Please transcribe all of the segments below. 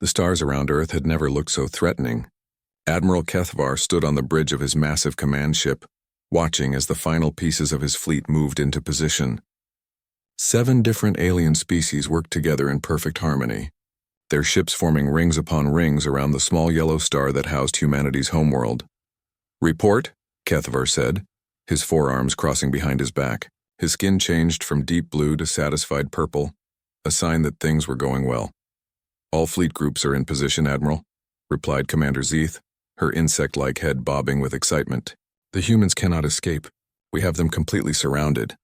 The stars around Earth had never looked so threatening. Admiral Kethvar stood on the bridge of his massive command ship, watching as the final pieces of his fleet moved into position. 7 different alien species worked together in perfect harmony, their ships forming rings upon rings around the small yellow star that housed humanity's homeworld. "Report," Kethvar said, his forearms crossing behind his back. His skin changed from deep blue to satisfied purple, a sign that things were going well. "All fleet groups are in position, Admiral," replied Commander Zeeth, her insect-like head bobbing with excitement. "The humans cannot escape. We have them completely surrounded."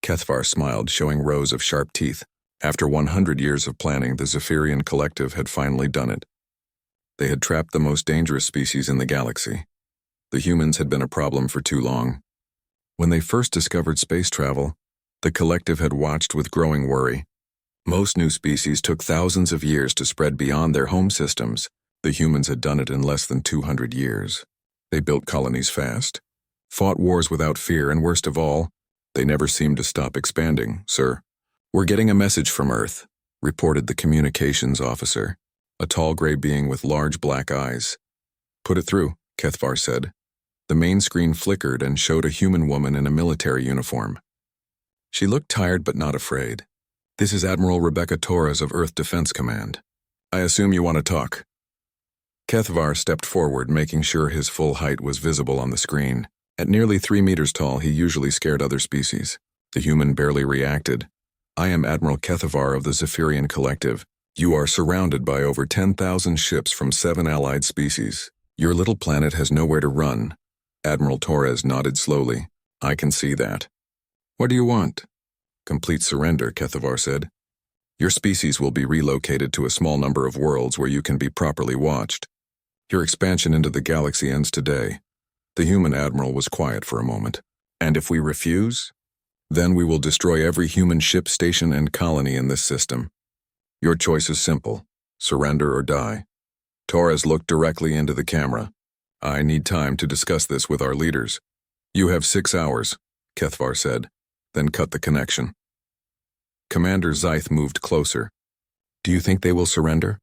Kethvar smiled, showing rows of sharp teeth. After 100 years of planning, the Zephyrian Collective had finally done it. They had trapped the most dangerous species in the galaxy. The humans had been a problem for too long. When they first discovered space travel, the Collective had watched with growing worry. Most new species took thousands of years to spread beyond their home systems. The humans had done it in less than 200 years. They built colonies fast, fought wars without fear, and worst of all, they never seemed to stop expanding, sir. "We're getting a message from Earth," reported the communications officer, a tall gray being with large black eyes. "Put it through," Kethvar said. The main screen flickered and showed a human woman in a military uniform. She looked tired but not afraid. "This is Admiral Rebecca Torres of Earth Defense Command. I assume you want to talk." Kethvar stepped forward, making sure his full height was visible on the screen. At nearly 3 meters tall, he usually scared other species. The human barely reacted. "I am Admiral Kethvar of the Zephyrian Collective. You are surrounded by over 10,000 ships from 7 allied species. Your little planet has nowhere to run." Admiral Torres nodded slowly. "I can see that." "What do you want?" "Complete surrender," Kethvar said. "Your species will be relocated to a small number of worlds where you can be properly watched. Your expansion into the galaxy ends today." The human admiral was quiet for a moment. "And if we refuse? Then we will destroy every human ship, station, and colony in this system. Your choice is simple: surrender or die." Torres looked directly into the camera. "I need time to discuss this with our leaders." "You have 6 hours," Kethvar said, then cut the connection. Commander Zeeth moved closer. "Do you think they will surrender?"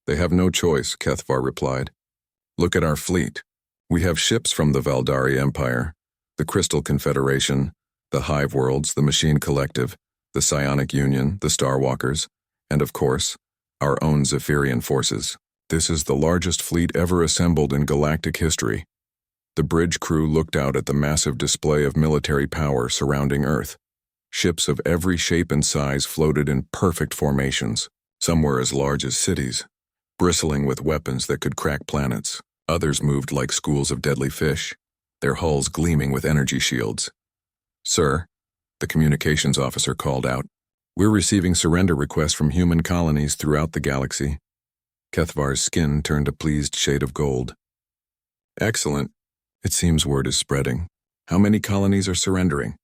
"They have no choice," Kethvar replied. "Look at our fleet. We have ships from the Valdari Empire, the Crystal Confederation, the Hive Worlds, the Machine Collective, the Psionic Union, the Starwalkers, and of course, our own Zephyrian forces. This is the largest fleet ever assembled in galactic history." The bridge crew looked out at the massive display of military power surrounding Earth. Ships of every shape and size floated in perfect formations. Some were as large as cities, bristling with weapons that could crack planets. Others moved like schools of deadly fish, their hulls gleaming with energy shields. "Sir," the communications officer called out, "we're receiving surrender requests from human colonies throughout the galaxy." Kethvar's skin turned a pleased shade of gold. "Excellent. It seems word is spreading. How many colonies are surrendering?"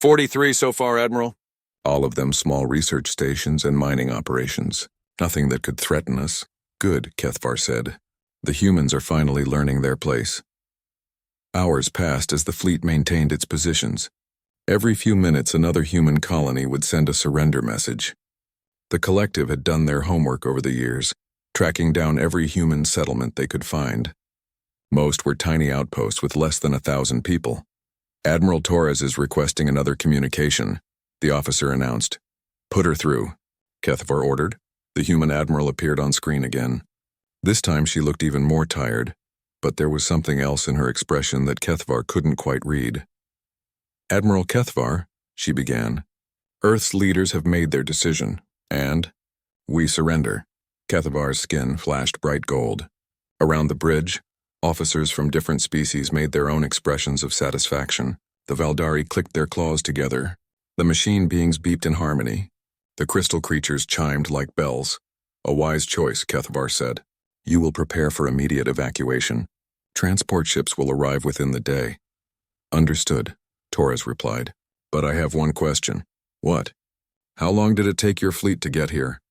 43 so far, Admiral. All of them small research stations and mining operations. Nothing that could threaten us. "Good," Kethvar said. "The humans are finally learning their place." Hours passed as the fleet maintained its positions. Every few minutes, another human colony would send a surrender message. The Collective had done their homework over the years, tracking down every human settlement they could find. Most were tiny outposts with less than 1,000 people. "Admiral Torres is requesting another communication," the officer announced. "Put her through," Kethvar ordered. The human admiral appeared on screen again. This time she looked even more tired, but there was something else in her expression that Kethvar couldn't quite read. "Admiral Kethvar," she began, "Earth's leaders have made their decision, and we surrender." Kethvar's skin flashed bright gold. Around the bridge, officers from different species made their own expressions of satisfaction. The Valdari clicked their claws together. The machine beings beeped in harmony. The crystal creatures chimed like bells. "A wise choice," Kethvar said. "You will prepare for immediate evacuation. Transport ships will arrive within the day." "Understood," Torres replied. "But I have one question." "What?" "How long did it take your fleet to get here?"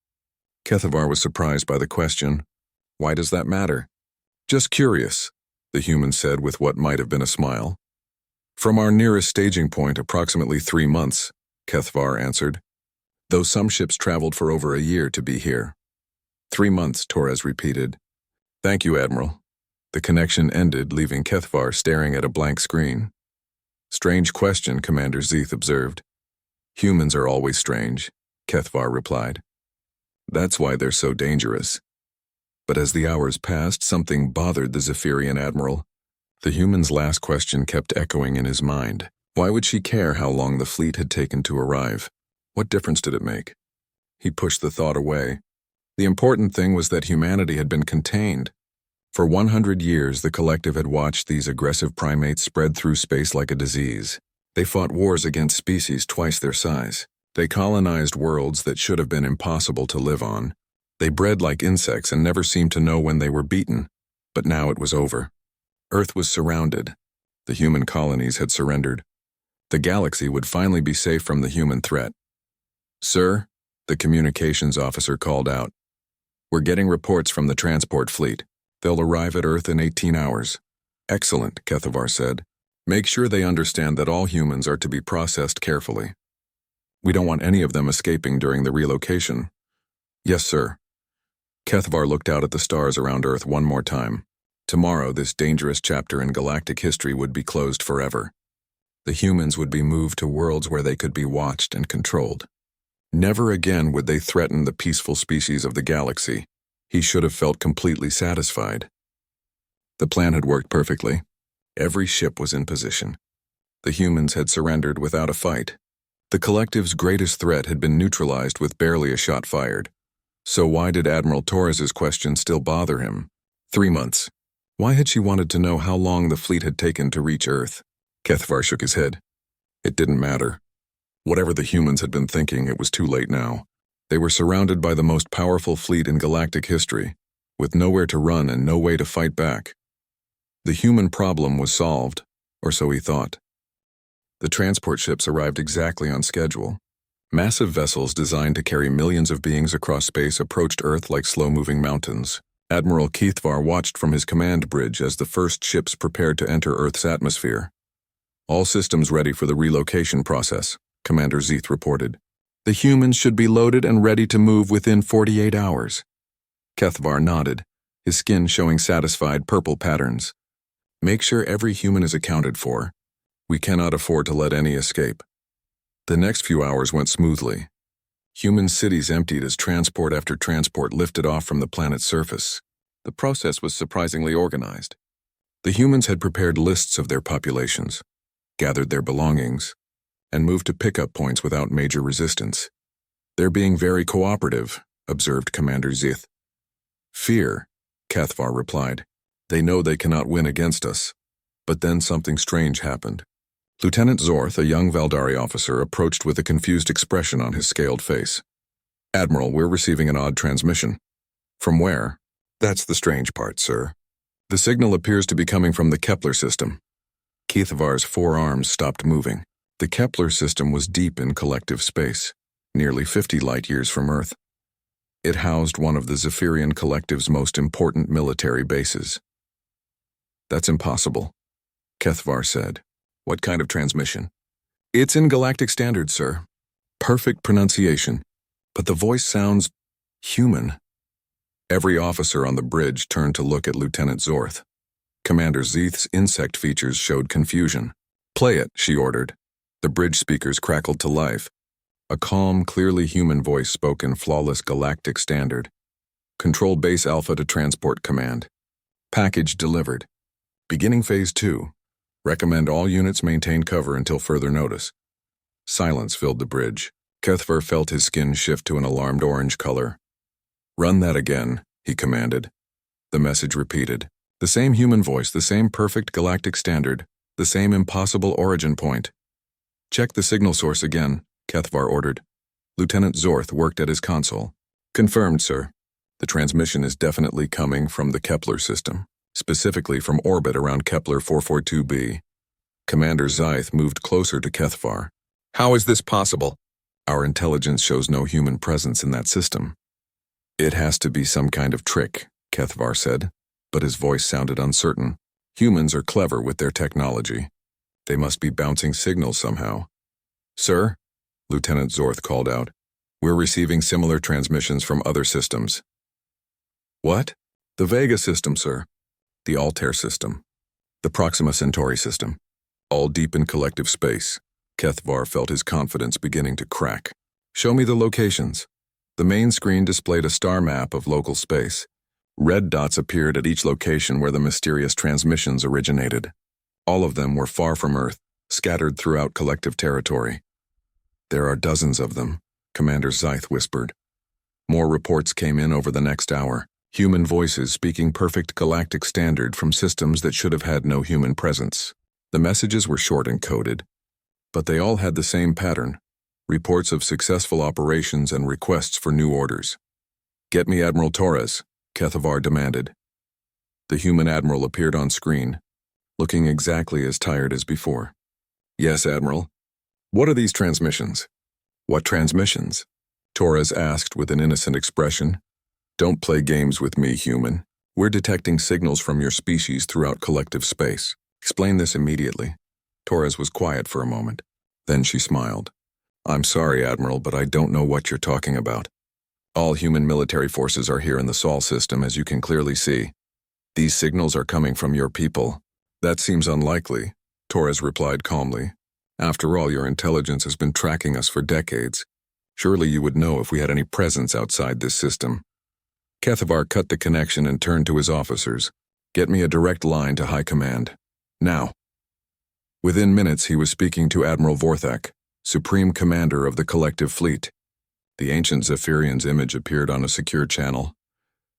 Kethvar was surprised by the question. "Why does that matter?" "Just curious," the human said with what might have been a smile. "From our nearest staging point, approximately 3 months," Kethvar answered, "though some ships traveled for over a year to be here." 3 months, Torres repeated. Thank you, Admiral. The connection ended, leaving Kethvar staring at a blank screen. Strange question, Commander Zeeth observed. Humans are always strange, Kethvar replied. That's why they're so dangerous. But as the hours passed, something bothered the Zephyrian Admiral. The human's last question kept echoing in his mind. Why would she care how long the fleet had taken to arrive? What difference did it make? He pushed the thought away. The important thing was that humanity had been contained. For 100 years, the collective had watched these aggressive primates spread through space like a disease. They fought wars against species twice their size. They colonized worlds that should have been impossible to live on. They bred like insects and never seemed to know when they were beaten. But now it was over. Earth was surrounded. The human colonies had surrendered. The galaxy would finally be safe from the human threat. Sir, the communications officer called out. We're getting reports from the transport fleet. They'll arrive at Earth in 18 hours. Excellent, Kethavar said. Make sure they understand that all humans are to be processed carefully. We don't want any of them escaping during the relocation. Yes, sir. Kethavar looked out at the stars around Earth one more time. Tomorrow, this dangerous chapter in galactic history would be closed forever. The humans would be moved to worlds where they could be watched and controlled. Never again would they threaten the peaceful species of the galaxy. He should have felt completely satisfied. The plan had worked perfectly. Every ship was in position. The humans had surrendered without a fight. The collective's greatest threat had been neutralized with barely a shot fired. So why did Admiral Torres's question still bother him? 3 months. Why had she wanted to know how long the fleet had taken to reach Earth? Kethvar shook his head. It didn't matter. Whatever the humans had been thinking, it was too late now. They were surrounded by the most powerful fleet in galactic history, with nowhere to run and no way to fight back. The human problem was solved, or so he thought. The transport ships arrived exactly on schedule. Massive vessels designed to carry millions of beings across space approached Earth like slow-moving mountains. Admiral Kethvar watched from his command bridge as the first ships prepared to enter Earth's atmosphere. All systems ready for the relocation process, Commander Zeeth reported. The humans should be loaded and ready to move within 48 hours. Kethvar nodded, his skin showing satisfied purple patterns. Make sure every human is accounted for. We cannot afford to let any escape. The next few hours went smoothly. Human cities emptied as transport after transport lifted off from the planet's surface. The process was surprisingly organized. The humans had prepared lists of their populations, gathered their belongings, and moved to pickup points without major resistance. They're being very cooperative, observed Commander Zeeth. Fear, Kethvar replied. They know they cannot win against us. But then something strange happened. Lieutenant Zorth, a young Valdari officer, approached with a confused expression on his scaled face. Admiral, we're receiving an odd transmission. From where? That's the strange part, sir. The signal appears to be coming from the Kepler system. Kethavar's 4 arms stopped moving. The Kepler system was deep in collective space, nearly 50 light-years from Earth. It housed one of the Zephyrian Collective's most important military bases. That's impossible, Kethvar said. What kind of transmission? It's in galactic standards, sir. Perfect pronunciation, but the voice sounds human. Every officer on the bridge turned to look at Lieutenant Zorth. Commander Zeeth's insect features showed confusion. Play it, she ordered. The bridge speakers crackled to life. A calm, clearly human voice spoke in flawless galactic standard. Control Base Alpha to transport command. Package delivered. Beginning Phase 2. Recommend all units maintain cover until further notice. Silence filled the bridge. Kethvar felt his skin shift to an alarmed orange color. Run that again, he commanded. The message repeated. The same human voice, the same perfect galactic standard, the same impossible origin point. Check the signal source again, Kethvar ordered. Lieutenant Zorth worked at his console. Confirmed, sir. The transmission is definitely coming from the Kepler system, specifically from orbit around Kepler 442b. Commander Zeeth moved closer to Kethvar. How is this possible? Our intelligence shows no human presence in that system. It has to be some kind of trick, Kethvar said, but his voice sounded uncertain. Humans are clever with their technology. They must be bouncing signals somehow. Sir, Lieutenant Zorth called out, we're receiving similar transmissions from other systems. What? The Vega system, sir. The Altair system. The Proxima Centauri system. All deep in collective space. Kethvar felt his confidence beginning to crack. Show me the locations. The main screen displayed a star map of local space. Red dots appeared at each location where the mysterious transmissions originated. All of them were far from Earth, scattered throughout collective territory. There are dozens of them, Commander Zyth whispered. More reports came in over the next hour, human voices speaking perfect galactic standard from systems that should have had no human presence. The messages were short and coded, but they all had the same pattern: reports of successful operations and requests for new orders. Get me Admiral Torres, Kethvar demanded. The human admiral appeared on screen, looking exactly as tired as before. Yes, Admiral. What are these transmissions? What transmissions? Torres asked with an innocent expression. Don't play games with me, human. We're detecting signals from your species throughout collective space. Explain this immediately. Torres was quiet for a moment. Then she smiled. I'm sorry, Admiral, but I don't know what you're talking about. All human military forces are here in the Sol system, as you can clearly see. These signals are coming from your people. That seems unlikely, Torres replied calmly. After all, your intelligence has been tracking us for decades. Surely you would know if we had any presence outside this system. Kethvar cut the connection and turned to his officers. Get me a direct line to High Command. Now. Within minutes, he was speaking to Admiral Vorthak, Supreme Commander of the Collective Fleet. The ancient Zephyrian's image appeared on a secure channel,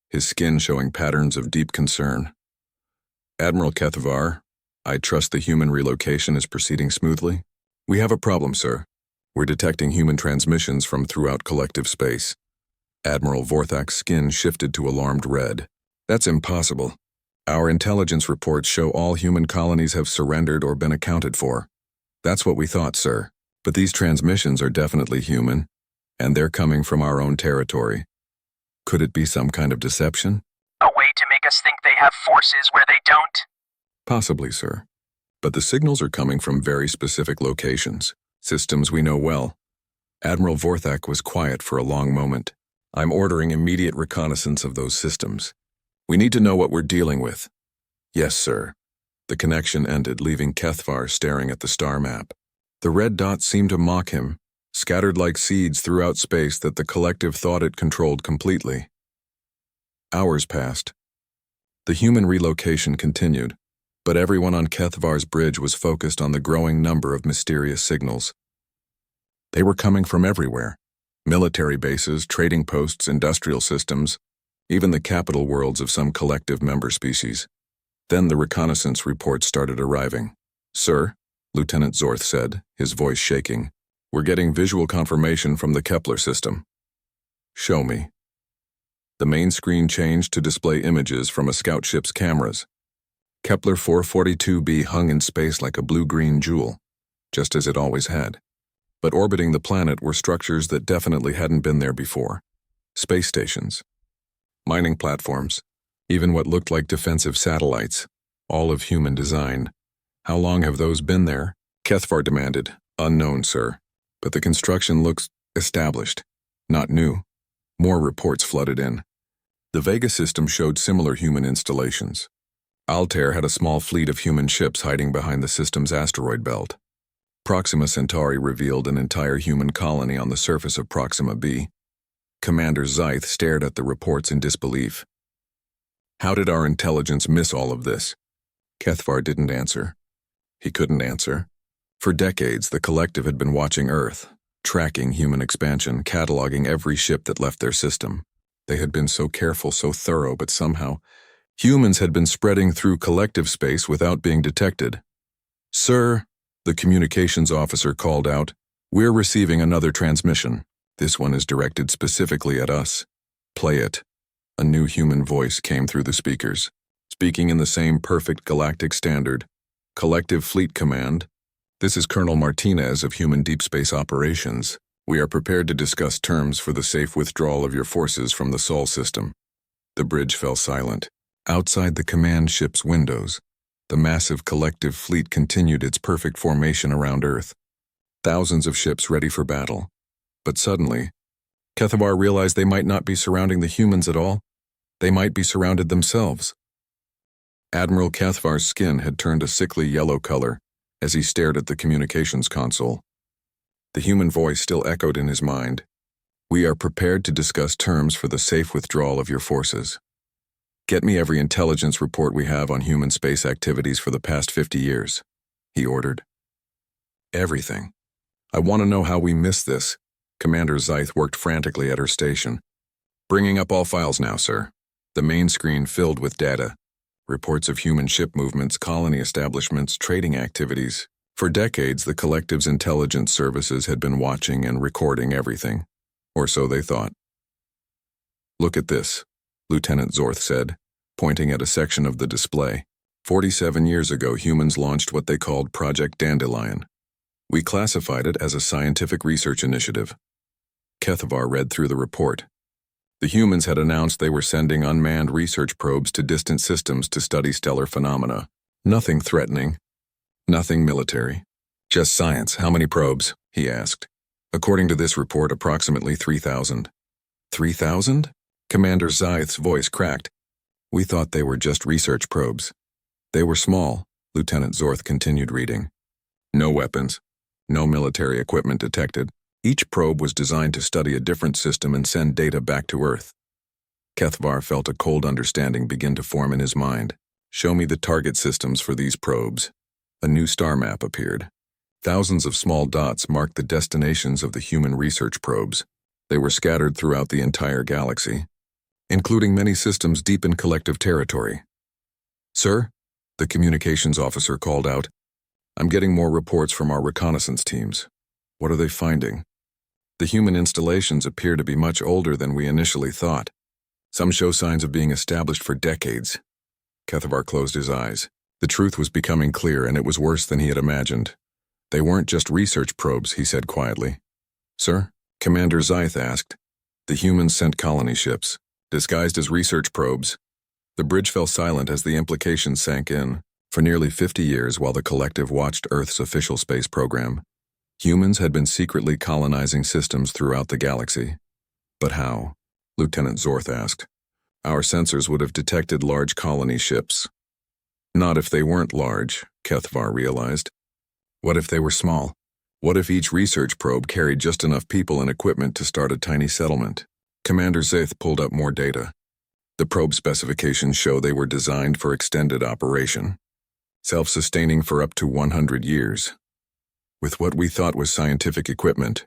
his skin showing patterns of deep concern. Admiral Kethvar, I trust the human relocation is proceeding smoothly? We have a problem, sir. We're detecting human transmissions from throughout collective space. Admiral Vorthak's skin shifted to alarmed red. That's impossible. Our intelligence reports show all human colonies have surrendered or been accounted for. That's what we thought, sir. But these transmissions are definitely human, and they're coming from our own territory. Could it be some kind of deception? A way to make us think they have forces where they don't? Possibly, sir. But the signals are coming from very specific locations, systems we know well. Admiral Vorthak was quiet for a long moment. I'm ordering immediate reconnaissance of those systems. We need to know what we're dealing with. Yes, sir. The connection ended, leaving Kethvar staring at the star map. The red dots seemed to mock him, scattered like seeds throughout space that the collective thought it controlled completely. Hours passed. The human relocation continued, but everyone on Kethvar's bridge was focused on the growing number of mysterious signals. They were coming from everywhere: military bases, trading posts, industrial systems, even the capital worlds of some collective member species. Then the reconnaissance reports started arriving. Sir, Lieutenant Zorth said, his voice shaking, we're getting visual confirmation from the Kepler system. Show me. The main screen changed to display images from a scout ship's cameras. Kepler 442b hung in space like a blue-green jewel, just as it always had. But orbiting the planet were structures that definitely hadn't been there before. Space stations, mining platforms, even what looked like defensive satellites, all of human design. How long have those been there? Kethvar demanded. Unknown, sir. But the construction looks established, not new. More reports flooded in. The Vega system showed similar human installations. Altair had a small fleet of human ships hiding behind the system's asteroid belt. Proxima Centauri revealed an entire human colony on the surface of Proxima b. Commander Zyth stared at the reports in disbelief. How did our intelligence miss all of this? Kethvar didn't answer. He couldn't answer. For decades, the collective had been watching Earth, tracking human expansion, cataloging every ship that left their system. They had been so careful, so thorough, but somehow, humans had been spreading through collective space without being detected. Sir, the communications officer called out, we're receiving another transmission. This one is directed specifically at us. Play it. A new human voice came through the speakers, speaking in the same perfect galactic standard. Collective Fleet Command. This is Colonel Martinez of Human Deep Space Operations. We are prepared to discuss terms for the safe withdrawal of your forces from the Sol system. The bridge fell silent. Outside the command ship's windows, the massive collective fleet continued its perfect formation around Earth. Thousands of ships ready for battle. But suddenly, Kethvar realized they might not be surrounding the humans at all. They might be surrounded themselves. Admiral Cathvar's skin had turned a sickly yellow color as he stared at the communications console. The human voice still echoed in his mind. We are prepared to discuss terms for the safe withdrawal of your forces. Get me every intelligence report we have on human space activities for the past 50 years, he ordered. Everything. I want to know how we missed this. Commander Zyth worked frantically at her station. Bringing up all files now, sir. The main screen filled with data. Reports of human ship movements, colony establishments, trading activities. For decades, the collective's intelligence services had been watching and recording everything. Or so they thought. Look at this, Lieutenant Zorth said, pointing at a section of the display. 47 years ago, humans launched what they called Project Dandelion. We classified it as a scientific research initiative. Kethavar read through the report. The humans had announced they were sending unmanned research probes to distant systems to study stellar phenomena. Nothing threatening. Nothing military. Just science. How many probes? He asked. According to this report, approximately 3,000. 3,000? Commander Zyth's voice cracked. We thought they were just research probes. They were small, Lieutenant Zorth continued reading. No weapons. No military equipment detected. Each probe was designed to study a different system and send data back to Earth. Kethavar felt a cold understanding begin to form in his mind. Show me the target systems for these probes. A new star map appeared. Thousands of small dots marked the destinations of the human research probes. They were scattered throughout the entire galaxy, including many systems deep in collective territory. Sir, the communications officer called out, I'm getting more reports from our reconnaissance teams. What are they finding? The human installations appear to be much older than we initially thought. Some show signs of being established for decades. Kethavar closed his eyes. The truth was becoming clear, and it was worse than he had imagined. They weren't just research probes, he said quietly. Sir? Commander Zyth asked. The humans sent colony ships, disguised as research probes. The bridge fell silent as the implications sank in. For nearly 50 years, while the collective watched Earth's official space program, humans had been secretly colonizing systems throughout the galaxy. But how? Lieutenant Zorth asked. Our sensors would have detected large colony ships. Not if they weren't large, Kethavar realized. What if they were small? What if each research probe carried just enough people and equipment to start a tiny settlement? Commander Zyth pulled up more data. The probe specifications show they were designed for extended operation, self-sustaining for up to 100 years. With what we thought was scientific equipment,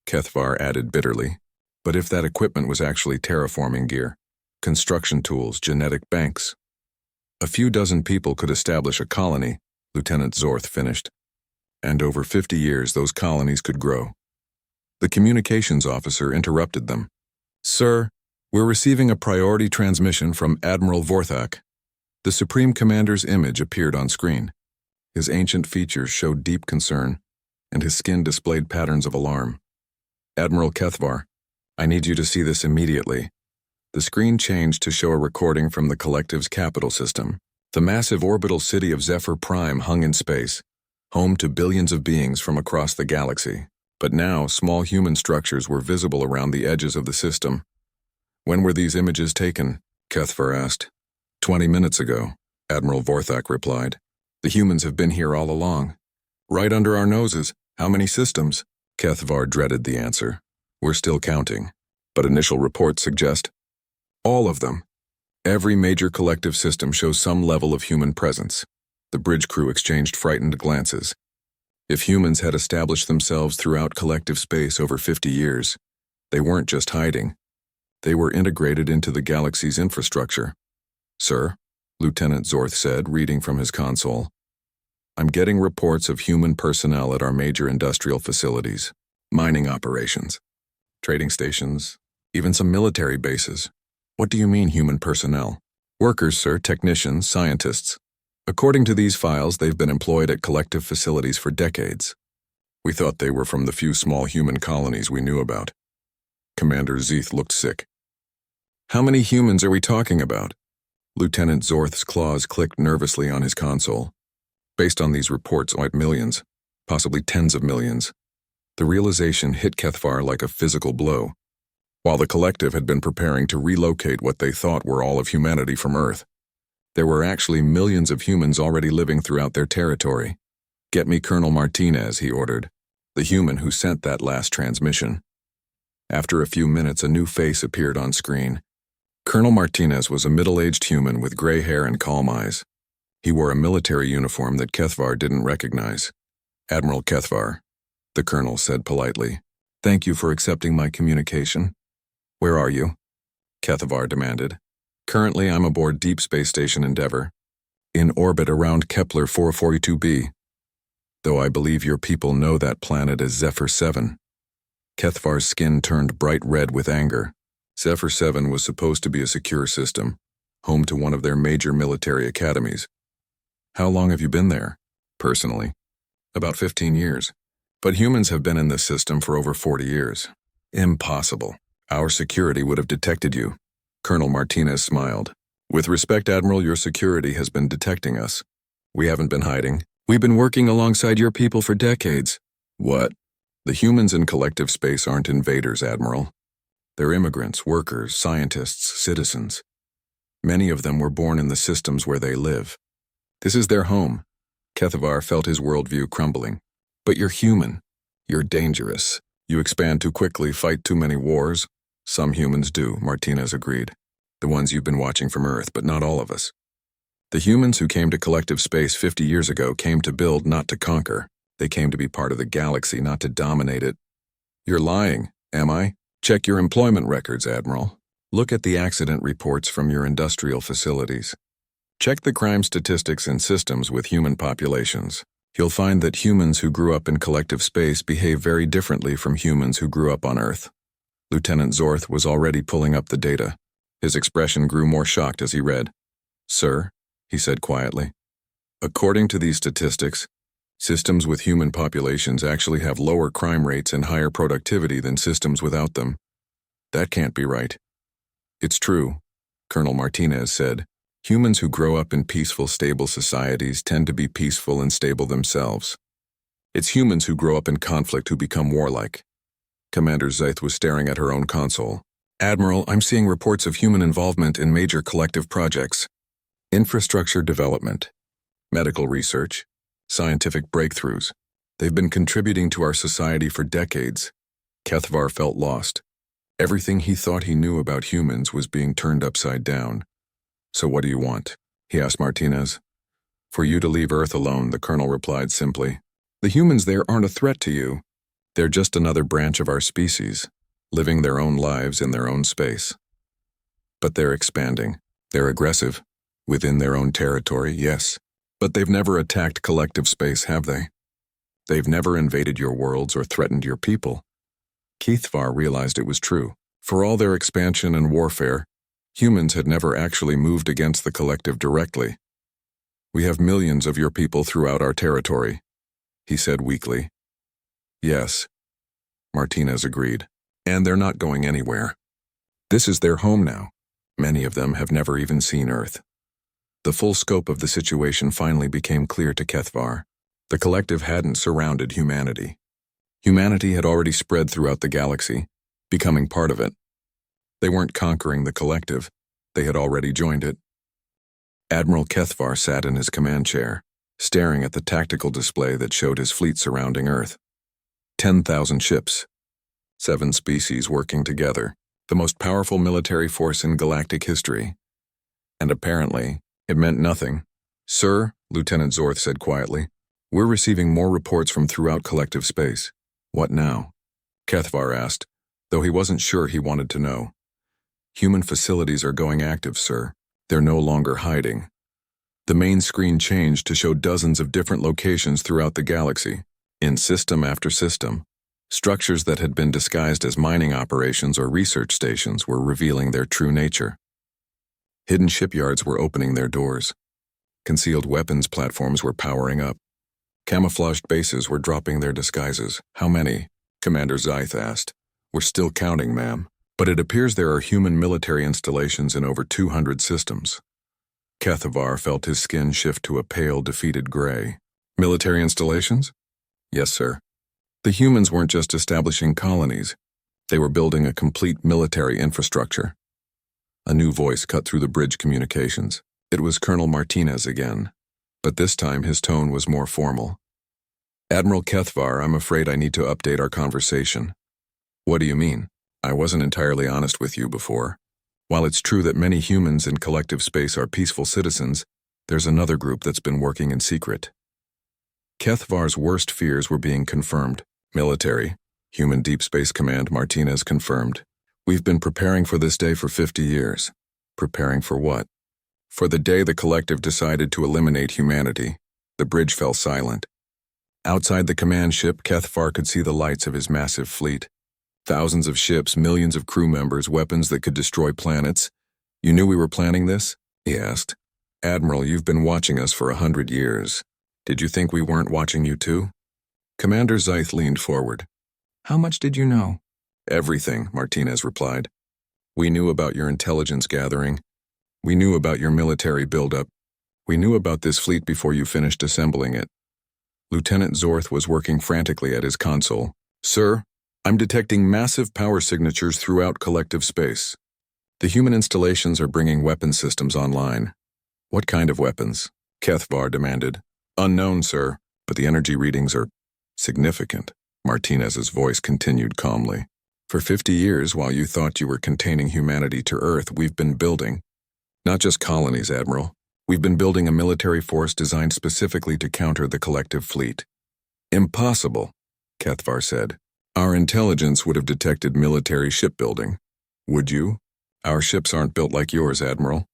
Kethavar added bitterly. But if that equipment was actually terraforming gear, construction tools, genetic banks. A few dozen people could establish a colony, Lieutenant Zorth finished. And over 50 years, those colonies could grow. The communications officer interrupted them. Sir, we're receiving a priority transmission from Admiral Vorthak. The Supreme Commander's image appeared on screen. His ancient features showed deep concern, and his skin displayed patterns of alarm. Admiral Kethavar, I need you to see this immediately. The screen changed to show a recording from the collective's capital system. The massive orbital city of Zephyr Prime hung in space, home to billions of beings from across the galaxy. But now, small human structures were visible around the edges of the system. When were these images taken? Kethavar asked. 20 minutes ago, Admiral Vorthak replied. The humans have been here all along. Right under our noses. How many systems? Kethavar dreaded the answer. We're still counting, but initial reports suggest all of them. Every major collective system shows some level of human presence. The bridge crew exchanged frightened glances. If humans had established themselves throughout collective space over 50 years, they weren't just hiding. They were integrated into the galaxy's infrastructure. Sir, Lieutenant Zorth said, reading from his console. I'm getting reports of human personnel at our major industrial facilities, mining operations, trading stations, even some military bases. What do you mean, human personnel? Workers, sir, technicians, scientists. According to these files, they've been employed at collective facilities for decades. We thought they were from the few small human colonies we knew about. Commander Zyth looked sick. How many humans are we talking about? Lieutenant Zorth's claws clicked nervously on his console. Based on these reports, millions, possibly tens of millions. The realization hit Kethavar like a physical blow. while the collective had been preparing to relocate what they thought were all of humanity from Earth. There were actually millions of humans already living throughout their territory. "Get me Colonel Martinez," he ordered, the human who sent that last transmission. After a few minutes, a new face appeared on screen. Colonel Martinez was a middle-aged human with gray hair and calm eyes. He wore a military uniform that Kethvar didn't recognize. "Admiral Kethvar," the colonel said politely. "Thank you for accepting my communication." "Where are you?" Kethvar demanded. "Currently, I'm aboard Deep Space Station Endeavour, in orbit around Kepler 442b. Though I believe your people know that planet as Zephyr 7. Kethvar's skin turned bright red with anger. Zephyr 7 was supposed to be a secure system, home to one of their major military academies. "How long have you been there?" "Personally, about 15 years. But humans have been in this system for over 40 years. "Impossible. Our security would have detected you." Colonel Martinez smiled. "With respect, Admiral, your security has been detecting us. We haven't been hiding. We've been working alongside your people for decades." "What?" "The humans in collective space aren't invaders, Admiral. They're immigrants, workers, scientists, citizens. Many of them were born in the systems where they live. This is their home." Kethvar felt his worldview crumbling. "But you're human. You're dangerous. You expand too quickly, fight too many wars." "Some humans do," Martinez agreed. "The ones you've been watching from Earth, but not all of us. The humans who came to collective space 50 years ago came to build, not to conquer. They came to be part of the galaxy, not to dominate it." "You're lying, am I? Check your employment records, Admiral. Look at the accident reports from your industrial facilities. Check the crime statistics in systems with human populations. You'll find that humans who grew up in collective space behave very differently from humans who grew up on Earth." Lieutenant Zorth was already pulling up the data. His expression grew more shocked as he read. "Sir," he said quietly, "according to these statistics, systems with human populations actually have lower crime rates and higher productivity than systems without them. That can't be right." "It's true," Colonel Martinez said. "Humans who grow up in peaceful, stable societies tend to be peaceful and stable themselves. It's humans who grow up in conflict who become warlike." Commander Zaith was staring at her own console. "Admiral, I'm seeing reports of human involvement in major collective projects. Infrastructure development, medical research, scientific breakthroughs. They've been contributing to our society for decades." Kethvar felt lost. Everything he thought he knew about humans was being turned upside down. "So what do you want?" he asked Martinez. "For you to leave Earth alone," the colonel replied simply. "The humans there aren't a threat to you. They're just another branch of our species, living their own lives in their own space. But they're expanding. They're aggressive. Within their own territory, yes. But they've never attacked collective space, have they? They've never invaded your worlds or threatened your people." Kethvar realized it was true. For all their expansion and warfare, humans had never actually moved against the collective directly. "We have millions of your people throughout our territory," he said weakly. "Yes," Martinez agreed. "And they're not going anywhere. This is their home now. Many of them have never even seen Earth." The full scope of the situation finally became clear to Kethvar. The collective hadn't surrounded humanity. Humanity had already spread throughout the galaxy, becoming part of it. They weren't conquering the collective. They had already joined it. Admiral Kethvar sat in his command chair, staring at the tactical display that showed his fleet surrounding Earth. 10,000 ships, 7 species working together, the most powerful military force in galactic history. And apparently, it meant nothing. "Sir," Lieutenant Zorth said quietly, "we're receiving more reports from throughout collective space." "What now?" Kethvar asked, though he wasn't sure he wanted to know. "Human facilities are going active, sir. They're no longer hiding." The main screen changed to show dozens of different locations throughout the galaxy, in system after system. Structures that had been disguised as mining operations or research stations were revealing their true nature. Hidden shipyards were opening their doors. Concealed weapons platforms were powering up. Camouflaged bases were dropping their disguises. "How many?" Commander Zaith asked. "We're still counting, ma'am. But it appears there are human military installations in over 200 systems." Kethvar felt his skin shift to a pale, defeated gray. "Military installations?" "Yes, sir. The humans weren't just establishing colonies. They were building a complete military infrastructure. A new voice cut through the bridge communications. It was Colonel Martinez again, but this time his tone was more formal. Admiral Kethvar, I'm afraid I need to update our conversation. What do you mean? I wasn't entirely honest with you before. While it's true that many humans in collective space are peaceful citizens, there's another group that's been working in secret. Kethvar's worst fears were being confirmed. Military, Human Deep Space Command, Martinez confirmed. We've been preparing for this day for 50 years. Preparing for what? For the day the collective decided to eliminate humanity. The bridge fell silent. Outside the command ship, Kethvar could see the lights of his massive fleet. Thousands of ships, millions of crew members, weapons that could destroy planets. You knew we were planning this? He asked. Admiral, you've been watching us for 100 years. Did you think we weren't watching you too? Commander Zeith leaned forward. How much did you know? Everything, Martinez replied. We knew about your intelligence gathering. We knew about your military buildup. We knew about this fleet before you finished assembling it. Lieutenant Zorth was working frantically at his console. Sir, I'm detecting massive power signatures throughout collective space. The human installations are bringing weapon systems online. What kind of weapons? Kethvar demanded. Unknown, sir, but the energy readings are significant. Martinez's voice continued calmly. For 50 years, while you thought you were containing humanity to Earth, we've been building. Not just colonies, Admiral. We've been building a military force designed specifically to counter the collective fleet. Impossible, Kethvar said. Our intelligence would have detected military shipbuilding. Would you? Our ships aren't built like yours, Admiral.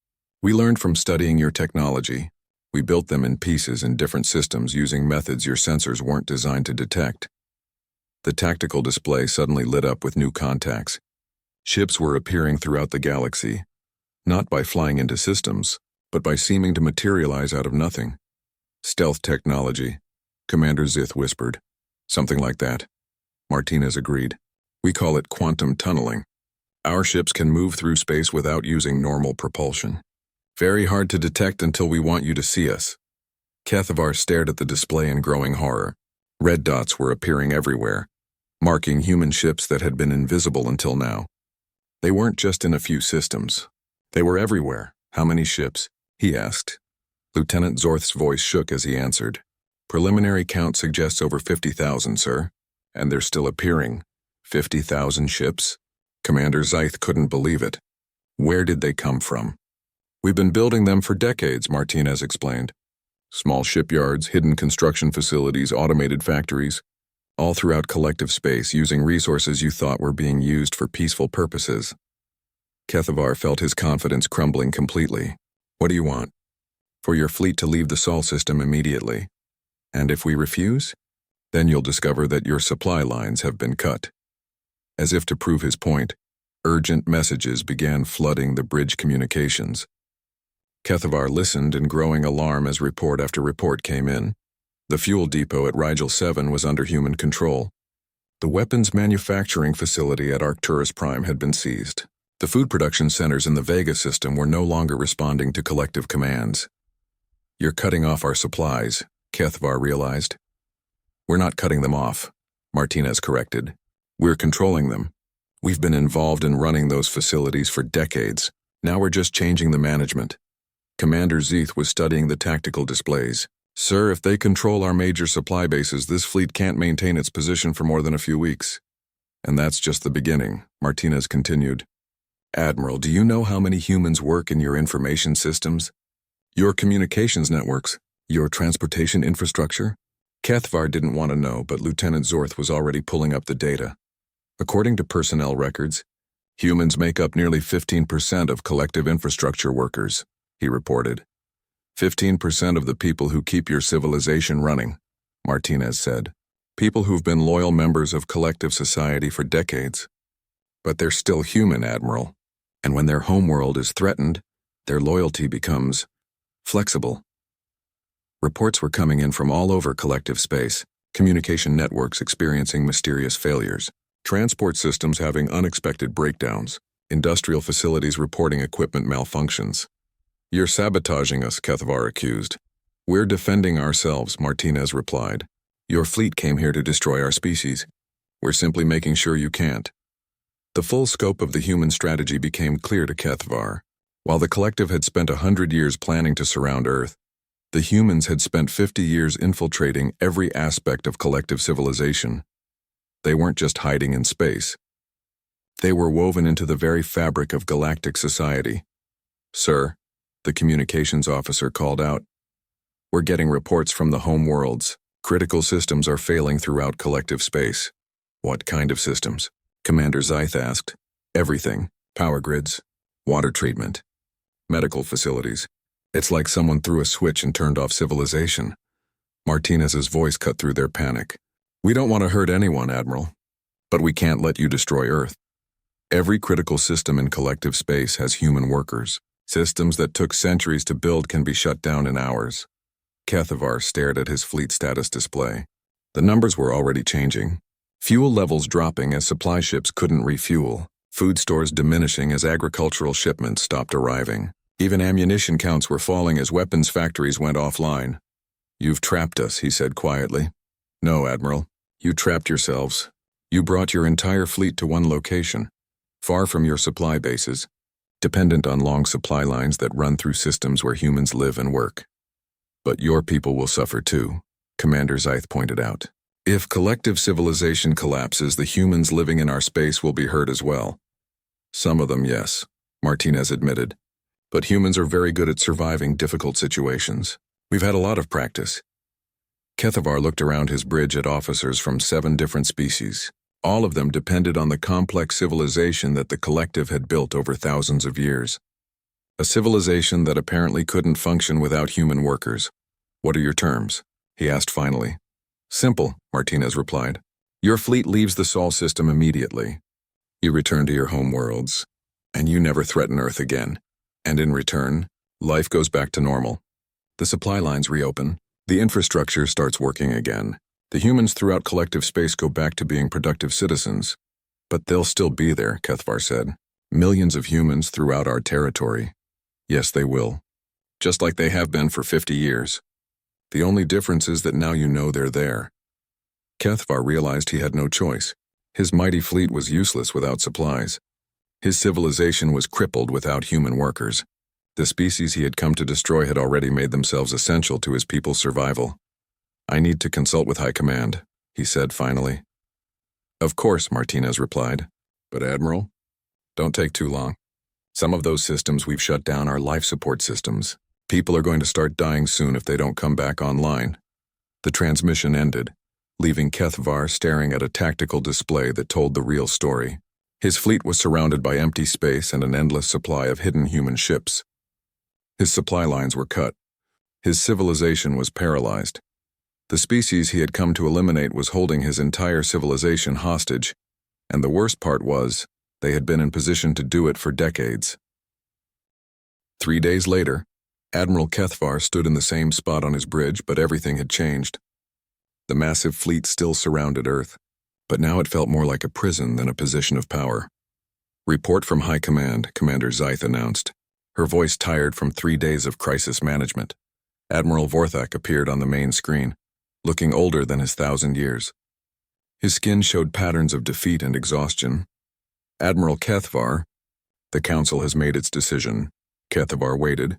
We learned from studying your technology. We built them in pieces in different systems using methods your sensors weren't designed to detect. The tactical display suddenly lit up with new contacts. Ships were appearing throughout the galaxy, not by flying into systems, but by seeming to materialize out of nothing. Stealth technology, Commander Zith whispered. Something like that. Martinez agreed. We call it quantum tunneling. Our ships can move through space without using normal propulsion. Very hard to detect until we want you to see us. Kethvar stared at the display in growing horror. Red dots were appearing everywhere, marking human ships that had been invisible until now. They weren't just in a few systems. They were everywhere. How many ships? He asked. Lieutenant Zorth's voice shook as he answered. Preliminary count suggests over 50,000, sir. And they're still appearing. 50,000 ships? Commander Zeith couldn't believe it. Where did they come from? We've been building them for decades, Martinez explained. Small shipyards, hidden construction facilities, automated factories, all throughout collective space using resources you thought were being used for peaceful purposes. Kethvar felt his confidence crumbling completely. What do you want? For your fleet to leave the Sol system immediately. And if we refuse, then you'll discover that your supply lines have been cut. As if to prove his point, urgent messages began flooding the bridge communications. Kethvar listened in growing alarm as report after report came in. The fuel depot at Rigel 7 was under human control. The weapons manufacturing facility at Arcturus Prime had been seized. The food production centers in the Vega system were no longer responding to collective commands. You're cutting off our supplies, Kethvar realized. We're not cutting them off, Martinez corrected. We're controlling them. We've been involved in running those facilities for decades. Now we're just changing the management. Commander Zeith was studying the tactical displays. Sir, if they control our major supply bases, this fleet can't maintain its position for more than a few weeks. And that's just the beginning, Martinez continued. Admiral, do you know how many humans work in your information systems? Your communications networks? Your transportation infrastructure? Kethvar didn't want to know, but Lieutenant Zorth was already pulling up the data. According to personnel records, humans make up nearly 15% of collective infrastructure workers, he reported. 15% of the people who keep your civilization running, Martinez said. People who've been loyal members of collective society for decades. But they're still human, Admiral. And when their homeworld is threatened, their loyalty becomes flexible. Reports were coming in from all over collective space, communication networks experiencing mysterious failures, transport systems having unexpected breakdowns, industrial facilities reporting equipment malfunctions. You're sabotaging us, Kethvar accused. We're defending ourselves, Martinez replied. Your fleet came here to destroy our species. We're simply making sure you can't. The full scope of the human strategy became clear to Kethvar. While the collective had spent 100 years planning to surround Earth, the humans had spent 50 years infiltrating every aspect of collective civilization. They weren't just hiding in space. They were woven into the very fabric of galactic society. "Sir," the communications officer called out, "we're getting reports from the home worlds. Critical systems are failing throughout collective space." "What kind of systems?" Commander Zyth asked. "Everything. Power grids, water treatment, medical facilities. It's like someone threw a switch and turned off civilization." Martinez's voice cut through their panic. "We don't want to hurt anyone, Admiral, but we can't let you destroy Earth. Every critical system in collective space has human workers. Systems that took centuries to build can be shut down in hours." Kethavar stared at his fleet status display. The numbers were already changing. Fuel levels dropping as supply ships couldn't refuel, food stores diminishing as agricultural shipments stopped arriving. Even ammunition counts were falling as weapons factories went offline. "You've trapped us," he said quietly. "No, Admiral. You trapped yourselves. You brought your entire fleet to one location, far from your supply bases, dependent on long supply lines that run through systems where humans live and work. But your people will suffer too," Commander Zyth pointed out. "If collective civilization collapses, the humans living in our space will be hurt as well." "Some of them, yes," Martinez admitted. "But humans are very good at surviving difficult situations. We've had a lot of practice." Kethavar looked around his bridge at officers from 7 different species. All of them depended on the complex civilization that the collective had built over thousands of years. A civilization that apparently couldn't function without human workers. "What are your terms?" he asked finally. "Simple," Martinez replied. "Your fleet leaves the Sol system immediately. You return to your home worlds, and you never threaten Earth again. And in return, life goes back to normal. The supply lines reopen. The infrastructure starts working again. The humans throughout collective space go back to being productive citizens. But they'll still be there," Kethvar said. "Millions of humans throughout our territory. Yes, they will. Just like they have been for 50 years. The only difference is that now you know they're there." Kethvar realized he had no choice. His mighty fleet was useless without supplies. His civilization was crippled without human workers. The species he had come to destroy had already made themselves essential to his people's survival. "I need to consult with High Command," he said finally. "Of course," Martinez replied. "But Admiral, don't take too long. Some of those systems we've shut down are life support systems. People are going to start dying soon if they don't come back online." The transmission ended, leaving Kethvar staring at a tactical display that told the real story. His fleet was surrounded by empty space and an endless supply of hidden human ships. His supply lines were cut. His civilization was paralyzed. The species he had come to eliminate was holding his entire civilization hostage, and the worst part was, they had been in position to do it for decades. 3 days later, Admiral Kethvar stood in the same spot on his bridge, but everything had changed. The massive fleet still surrounded Earth, but now it felt more like a prison than a position of power. "Report from High Command," Commander Zyth announced, her voice tired from 3 days of crisis management. Admiral Vorthak appeared on the main screen, looking older than his 1,000 years. His skin showed patterns of defeat and exhaustion. "Admiral Kethvar, the Council has made its decision." Kethvar waited,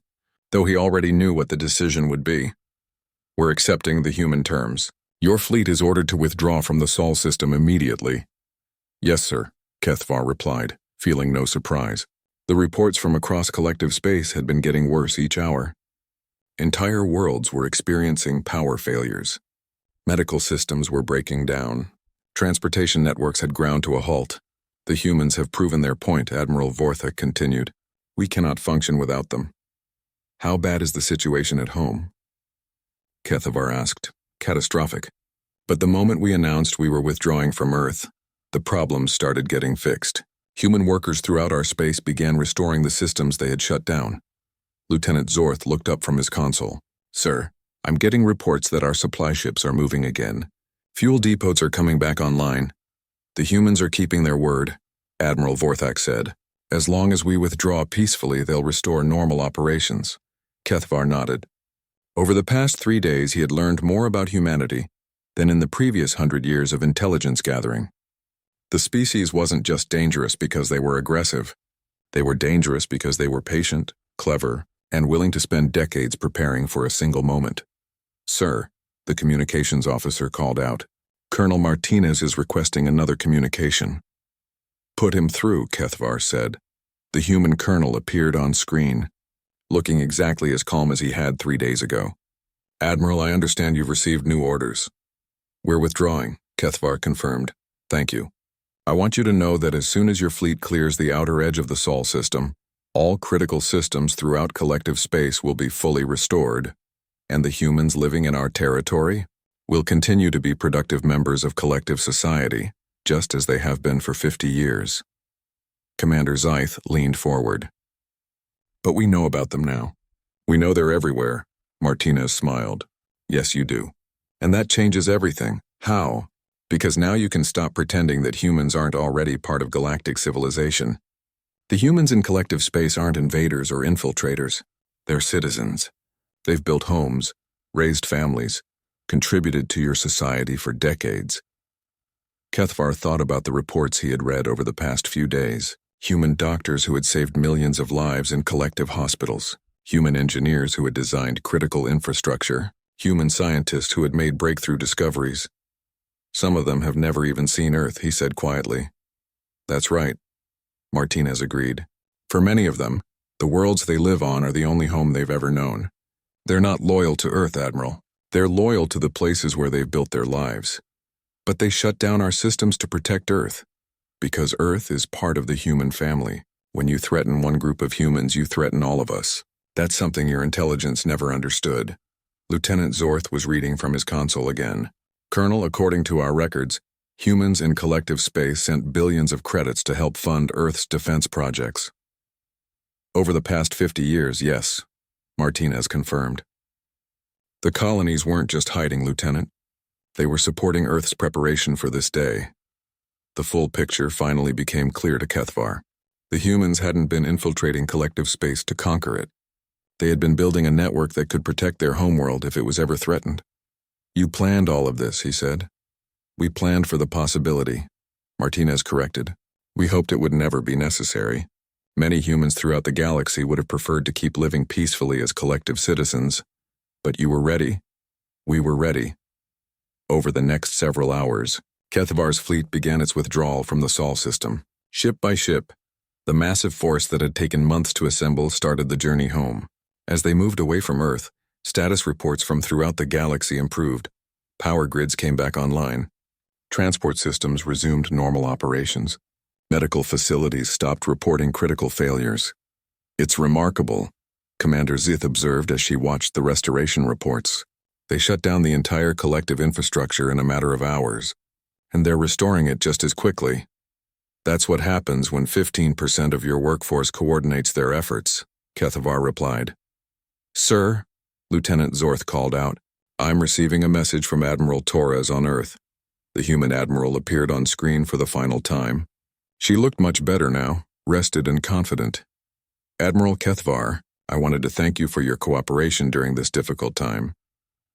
though he already knew what the decision would be. "We're accepting the human terms. Your fleet is ordered to withdraw from the Sol system immediately." "Yes, sir," Kethvar replied, feeling no surprise. The reports from across collective space had been getting worse each hour. Entire worlds were experiencing power failures. Medical systems were breaking down. Transportation networks had ground to a halt. "The humans have proven their point," Admiral Vorthak continued. "We cannot function without them." "How bad is the situation at home?" Kethvar asked. "Catastrophic. But the moment we announced we were withdrawing from Earth, the problems started getting fixed. Human workers throughout our space began restoring the systems they had shut down." Lieutenant Zorth looked up from his console. "Sir, I'm getting reports that our supply ships are moving again. Fuel depots are coming back online. The humans are keeping their word," Admiral Vorthak said. "As long as we withdraw peacefully, they'll restore normal operations." Kethvar nodded. Over the past 3 days, he had learned more about humanity than in the previous 100 years of intelligence gathering. The species wasn't just dangerous because they were aggressive. They were dangerous because they were patient, clever, and willing to spend decades preparing for a single moment. "Sir," the communications officer called out, "Colonel Martinez is requesting another communication." "Put him through," Kethvar said. The human colonel appeared on screen, looking exactly as calm as he had 3 days ago. "Admiral, I understand you've received new orders." "We're withdrawing," Kethvar confirmed. "Thank you. I want you to know that as soon as your fleet clears the outer edge of the Sol system, all critical systems throughout collective space will be fully restored, and the humans living in our territory will continue to be productive members of collective society, just as they have been for 50 years. Commander Zyth leaned forward. "But we know about them now. We know they're everywhere." Martinez smiled. "Yes, you do. And that changes everything." "How?" "Because now you can stop pretending that humans aren't already part of galactic civilization. The humans in collective space aren't invaders or infiltrators. They're citizens. They've built homes, raised families, contributed to your society for decades." Kethvar thought about the reports he had read over the past few days. Human doctors who had saved millions of lives in collective hospitals, human engineers who had designed critical infrastructure, human scientists who had made breakthrough discoveries. "Some of them have never even seen Earth," he said quietly. "That's right," Martinez agreed. "For many of them, the worlds they live on are the only home they've ever known. They're not loyal to Earth, Admiral. They're loyal to the places where they've built their lives. But they shut down our systems to protect Earth, because Earth is part of the human family. When you threaten one group of humans, you threaten all of us. That's something your intelligence never understood." Lieutenant Zorth was reading from his console again. "Colonel, according to our records, humans in collective space sent billions of credits to help fund Earth's defense projects." "Over the past 50 years, yes," Martinez confirmed. "The colonies weren't just hiding, Lieutenant. They were supporting Earth's preparation for this day." The full picture finally became clear to Kethvar. The humans hadn't been infiltrating collective space to conquer it. They had been building a network that could protect their homeworld if it was ever threatened. "You planned all of this," he said. "We planned for the possibility," Martinez corrected. "We hoped it would never be necessary. Many humans throughout the galaxy would have preferred to keep living peacefully as collective citizens. But you were ready. We were ready." Over the next several hours, Kethvar's fleet began its withdrawal from the Sol system. Ship by ship, the massive force that had taken months to assemble started the journey home. As they moved away from Earth, status reports from throughout the galaxy improved. Power grids came back online. Transport systems resumed normal operations. Medical facilities stopped reporting critical failures. "It's remarkable," Commander Zith observed as she watched the restoration reports. "They shut down the entire collective infrastructure in a matter of hours, and they're restoring it just as quickly. That's what happens when 15% of your workforce coordinates their efforts," Kethvar replied. "Sir," Lieutenant Zorth called out, "I'm receiving a message from Admiral Torres on Earth." The human admiral appeared on screen for the final time. She looked much better now, rested and confident. "Admiral Kethvar, I wanted to thank you for your cooperation during this difficult time."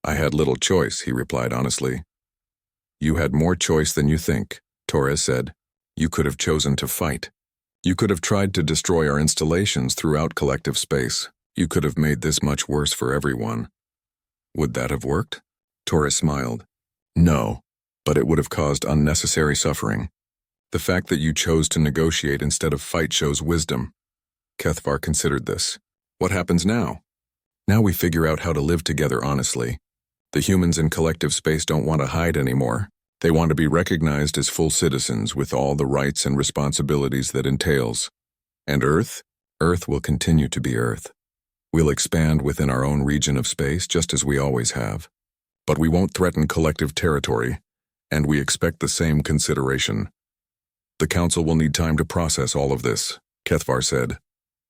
"I had little choice," he replied honestly. "You had more choice than you think," Torres said. "You could have chosen to fight. You could have tried to destroy our installations throughout collective space. You could have made this much worse for everyone." "Would that have worked?" Torres smiled. "No, but it would have caused unnecessary suffering. The fact that you chose to negotiate instead of fight shows wisdom." Kethvar considered this. "What happens now?" "Now we figure out how to live together honestly. The humans in collective space don't want to hide anymore. They want to be recognized as full citizens with all the rights and responsibilities that entails. And Earth will continue to be Earth. We'll expand within our own region of space just as we always have. But we won't threaten collective territory, and we expect the same consideration. The Council will need time to process all of this," Kethvar said.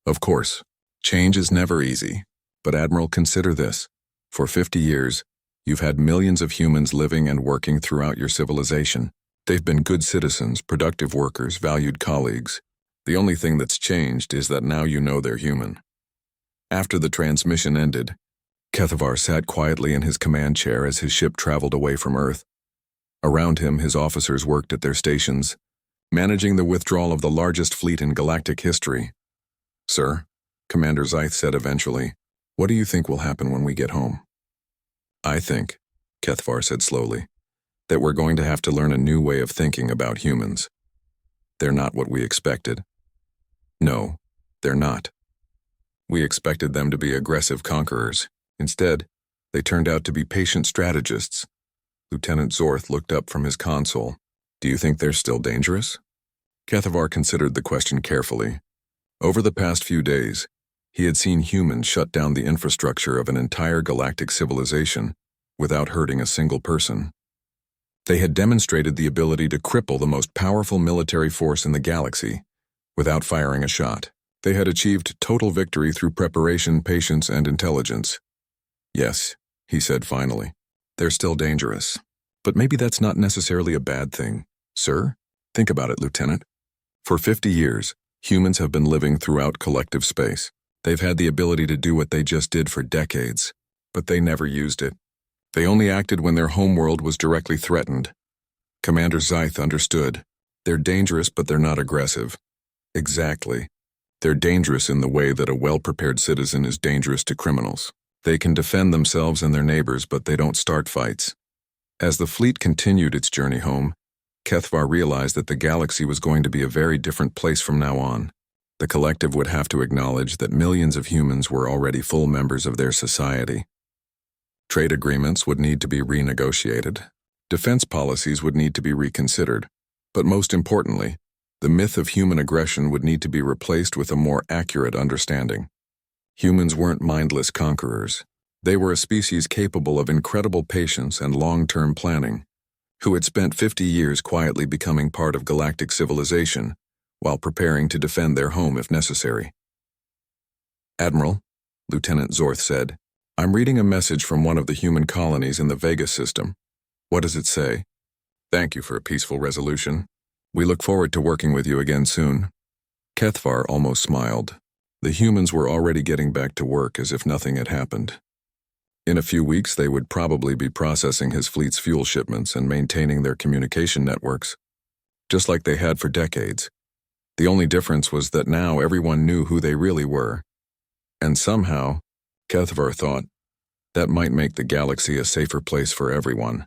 "Of course, change is never easy, but Admiral, consider this. For 50 years, you've had millions of humans living and working throughout your civilization. They've been good citizens, productive workers, valued colleagues. The only thing that's changed is that now you know they're human." After the transmission ended, Kethvar sat quietly in his command chair as his ship traveled away from Earth. Around him, his officers worked at their stations, managing the withdrawal of the largest fleet in galactic history. Sir, Commander Zyth said eventually, what do you think will happen when we get home? I think, Kethvar said slowly, that we're going to have to learn a new way of thinking about humans. They're not what we expected. No, they're not. We expected them to be aggressive conquerors. Instead, they turned out to be patient strategists. Lieutenant Zorth looked up from his console. Do you think they're still dangerous? Kethvar considered the question carefully. Over the past few days, he had seen humans shut down the infrastructure of an entire galactic civilization without hurting a single person. They had demonstrated the ability to cripple the most powerful military force in the galaxy without firing a shot. They had achieved total victory through preparation, patience, and intelligence. Yes, he said finally, they're still dangerous. But maybe that's not necessarily a bad thing. Sir, think about it, Lieutenant. For 50 years, humans have been living throughout collective space. They've had the ability to do what they just did for decades, but they never used it. They only acted when their homeworld was directly threatened. Commander Zyth understood. They're dangerous, but they're not aggressive. Exactly. They're dangerous in the way that a well-prepared citizen is dangerous to criminals. They can defend themselves and their neighbors, but they don't start fights. As the fleet continued its journey home, Kethvar realized that the galaxy was going to be a very different place from now on. The collective would have to acknowledge that millions of humans were already full members of their society. Trade agreements would need to be renegotiated. Defense policies would need to be reconsidered. But most importantly, the myth of human aggression would need to be replaced with a more accurate understanding. Humans weren't mindless conquerors. They were a species capable of incredible patience and long-term planning, who had spent 50 years quietly becoming part of galactic civilization while preparing to defend their home if necessary. Admiral, Lieutenant Zorth said, I'm reading a message from one of the human colonies in the Vega system. What does it say? Thank you for a peaceful resolution. We look forward to working with you again soon. Kethvar almost smiled. The humans were already getting back to work as if nothing had happened. In a few weeks, they would probably be processing his fleet's fuel shipments and maintaining their communication networks, just like they had for decades. The only difference was that now everyone knew who they really were. And somehow, Kethvar thought, that might make the galaxy a safer place for everyone.